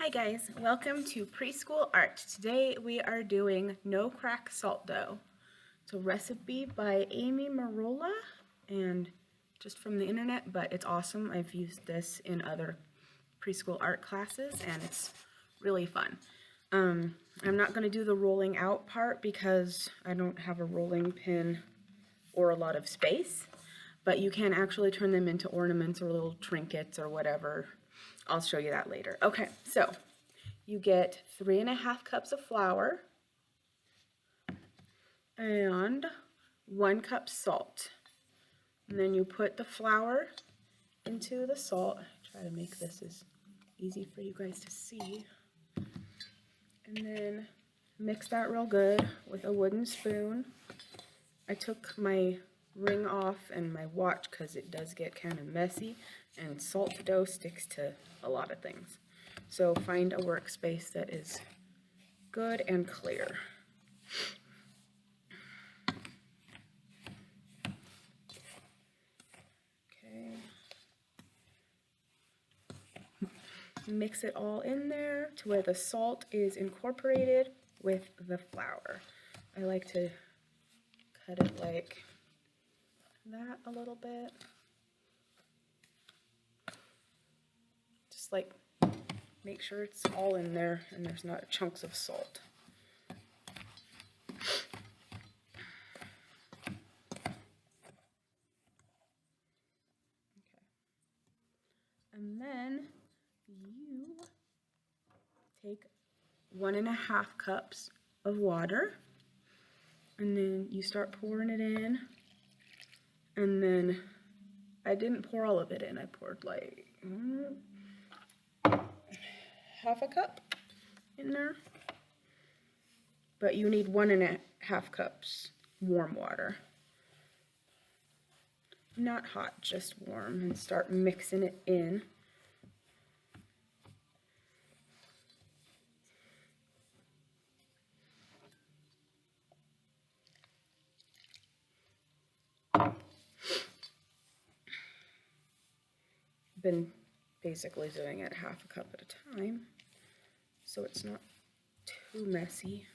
Hi guys, welcome to Preschool Art. Today we are doing no crack salt dough. It's a recipe by Amy Marola and just from the internet, but it's awesome. I've used this in other preschool art classes and it's really fun. I'm not going to do the rolling out part because I don't have a rolling pin or a lot of space, but you can actually turn them into ornaments or little trinkets or whatever. I'll show you that later. Okay, so you get 3½ cups of flour and 1 cup salt. And then you put the flour into the salt. Try to make this as easy for you guys to see. And then mix that real good with a wooden spoon. I took my ring off and my watch because it does get kind of messy, and salt dough sticks to a lot of things. So find a workspace that is good and clear. Okay. Mix it all in there to where the salt is incorporated with the flour. I like to cut it like that a little bit. Just like make sure it's all in there and there's not chunks of salt. Okay. And then you take 1½ cups of water and then you start pouring it in. And then I didn't pour all of it in. I poured like ½ cup in there. But you need 1½ cups warm water. Not hot, just warm. And start mixing it in. Been basically doing it ½ cup at a time, so it's not too messy.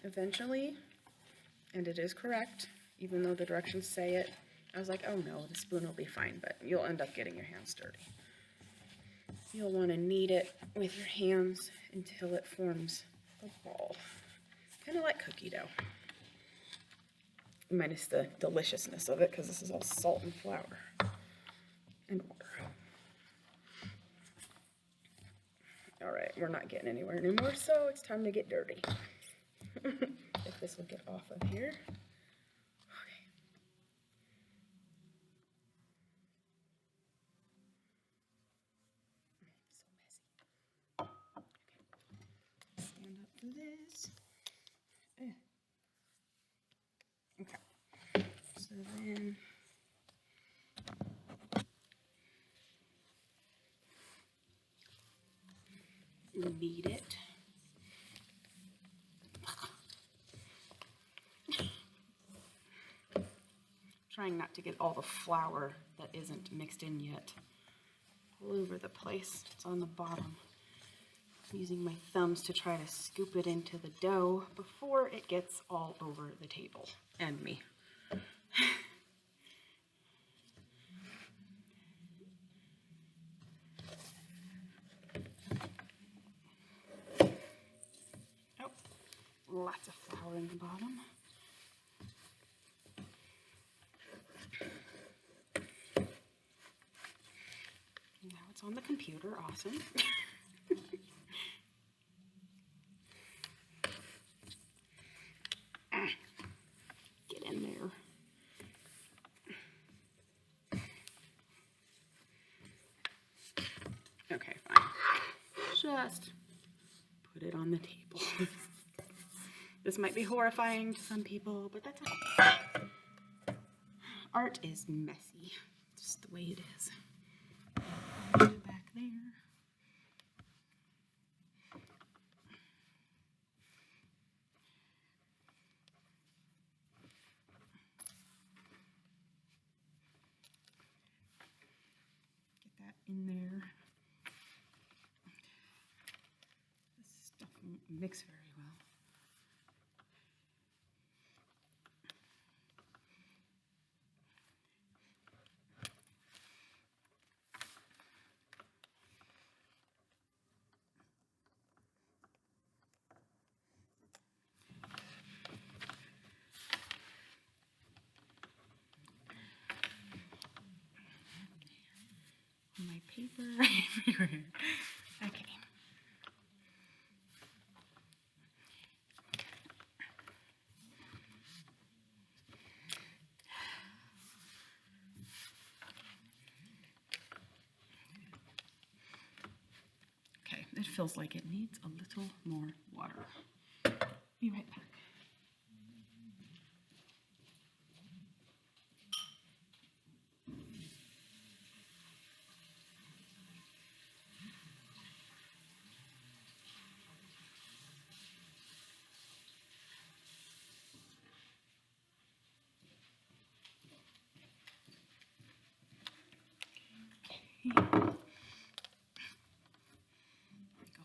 Eventually, and it is correct, even though the directions say it, I was like, oh no, the spoon will be fine, but you'll end up getting your hands dirty. You'll want to knead it with your hands until it forms a ball, kind of like cookie dough, minus the deliciousness of it because this is all salt and flour and water. All right, we're not getting anywhere anymore, so it's time to get dirty. If this will get off of here. Okay. So messy. Okay. Stand up for this. Okay. So then knead it. Trying not to get all the flour that isn't mixed in yet all over the place. It's on the bottom. I'm using my thumbs to try to scoop it into the dough before it gets all over the table and me. Oh, lots of flour in the bottom. Now it's on the computer, awesome. Get in there. Okay, fine. Just put it on the table. This might be horrifying to some people, but that's okay. Art is messy, just the way it is. Back there. Get that in there. This stuff won't mix very well. My paper everywhere. Okay. Okay, it feels like it needs a little more water. Be right back. Make a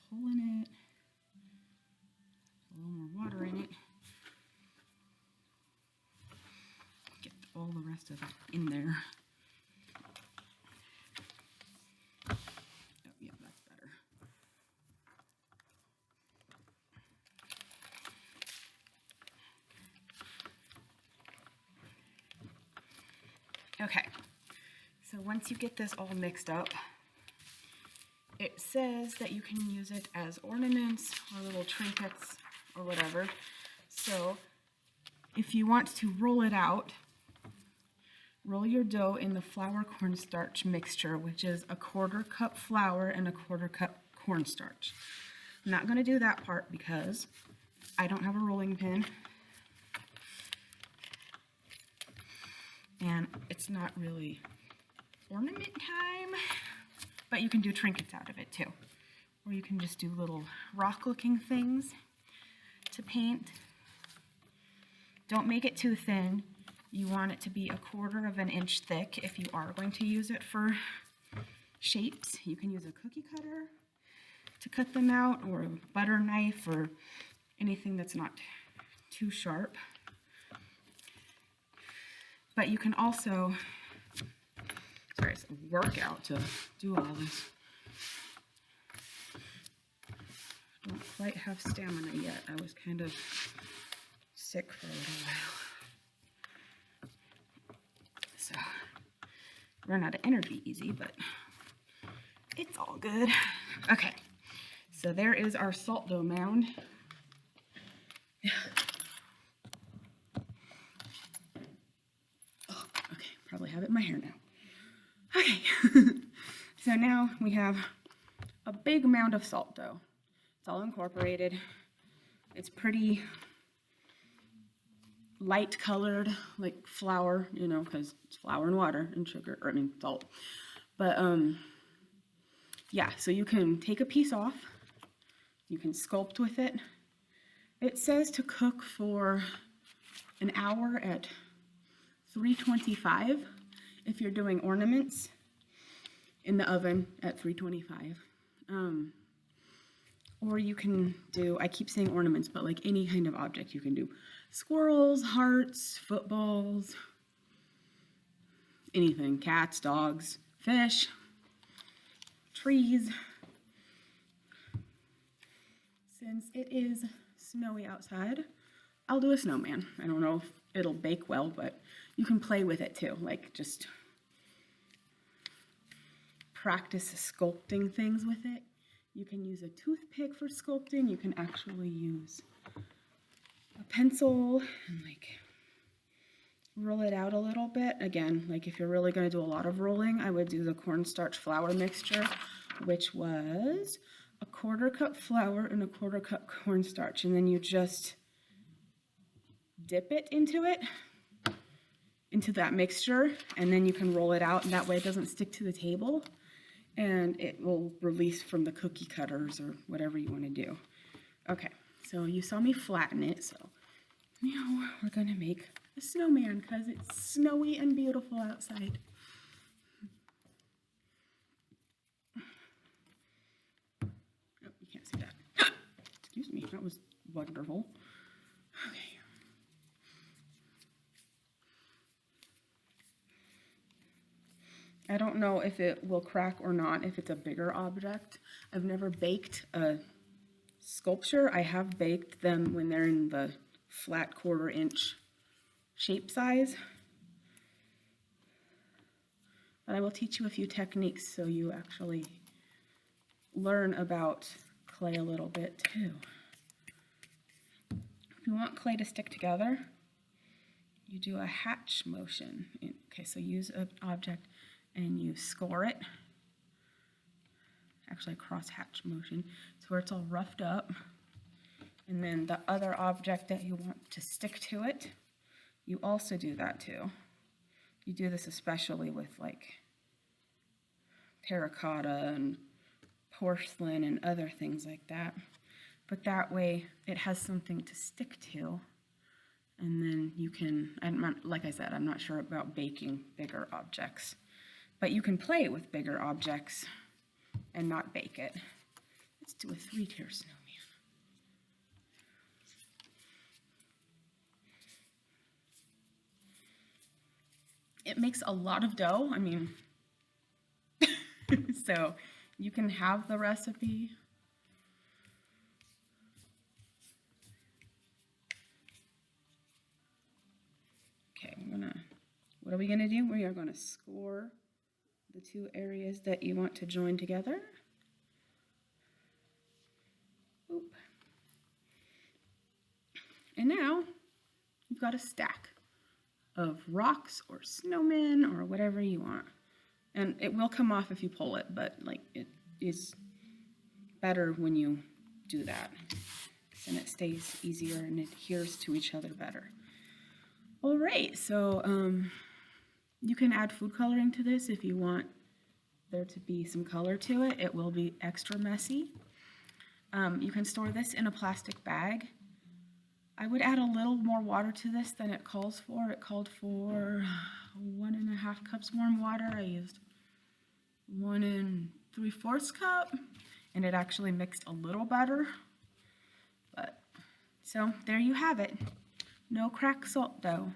hole in it, a little more water in it, get all the rest of it in there. Oh, yeah, that's better. Okay, so once you get this all mixed up, it says that you can use it as ornaments or little trinkets or whatever. So if you want to roll it out, roll your dough in the flour cornstarch mixture, which is a 1/4 cup flour and a 1/4 cup cornstarch. I'm not going to do that part because I don't have a rolling pin. And it's not really ornament time, but you can do trinkets out of it too. Or you can just do little rock-looking things to paint. Don't make it too thin. You want it to be a 1/4 inch thick if you are going to use it for shapes. You can use a cookie cutter to cut them out, or a butter knife, or anything that's not too sharp. But you can also, sorry, it's a workout to do all this. I don't quite have stamina yet. I was kind of sick for a little while. So, run out of energy easy, but it's all good. Okay, so there is our salt dough mound. Probably have it in my hair now. Okay, so now we have a big mound of salt dough. It's all incorporated. It's pretty light colored, like flour, you know, because it's flour and water and sugar, or I mean salt. But yeah, so you can take a piece off. You can sculpt with it. It says to cook for an hour at 325 if you're doing ornaments, in the oven at 325. Or you can do, I keep saying ornaments, but like any kind of object you can do. Squirrels, hearts, footballs, anything, cats, dogs, fish, trees. Since it is snowy outside, I'll do a snowman. I don't know if it'll bake well, but you can play with it too, like just practice sculpting things with it. You can use a toothpick for sculpting. You can actually use a pencil and like roll it out a little bit. Again, like if you're really going to do a lot of rolling, I would do the cornstarch flour mixture, which was a 1/4 cup flour and a 1/4 cup cornstarch, and then you just dip it into that mixture, and then you can roll it out, and that way it doesn't stick to the table, and it will release from the cookie cutters or whatever you want to do. Okay, so you saw me flatten it, so now we're going to make a snowman because it's snowy and beautiful outside. Oh, you can't see that. Excuse me, that was wonderful. Okay. I don't know if it will crack or not if it's a bigger object. I've never baked a sculpture. I have baked them when they're in the flat 1/4 inch shape size. But I will teach you a few techniques so you actually learn about clay a little bit too. If you want clay to stick together, you do a hatch motion. Okay, so use an object and you score it. Actually, a cross hatch motion, so where it's all roughed up. And then the other object that you want to stick to it, you also do that too. You do this especially with like terracotta and porcelain and other things like that. But that way it has something to stick to. And then you can, like I said, I'm not sure about baking bigger objects, but you can play with bigger objects and not bake it. Let's do a 3-tier snowman. It makes a lot of dough, I mean, so you can have the recipe. Okay, what are we gonna do? We are gonna score the 2 areas that you want to join together. Oop. And now you've got a stack of rocks or snowmen or whatever you want. And it will come off if you pull it, but like it is better when you do that. And it stays easier and it adheres to each other better. All right, so you can add food coloring to this if you want there to be some color to it. It will be extra messy. You can store this in a plastic bag. I would add a little more water to this than it calls for. It called for 1.5 cups warm water. I used 1 3/4 cup, and it actually mixed a little better. But so there you have it. No crack salt dough.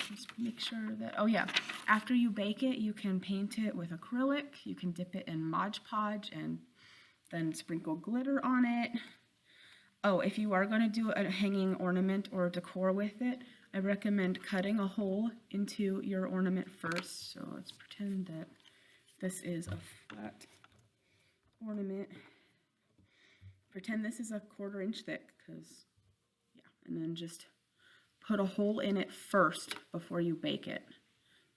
Just make sure that, oh yeah, after you bake it, you can paint it with acrylic. You can dip it in Mod Podge and then sprinkle glitter on it. Oh, if you are going to do a hanging ornament or decor with it, I recommend cutting a hole into your ornament first. So let's pretend that this is a flat ornament. Pretend this is a 1/4 inch thick, because, yeah, and then just put a hole in it first before you bake it.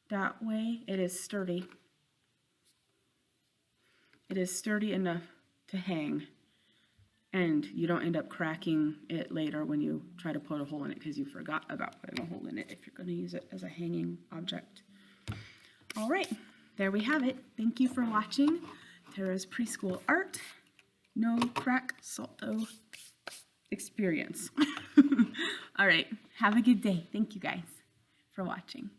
That way it is sturdy. It is sturdy enough to hang, and you don't end up cracking it later when you try to put a hole in it because you forgot about putting a hole in it if you're going to use it as a hanging object. All right, there we have it. Thank you for watching Tara's Preschool Art No Crack Salt Dough Experience. All right, have a good day. Thank you guys for watching.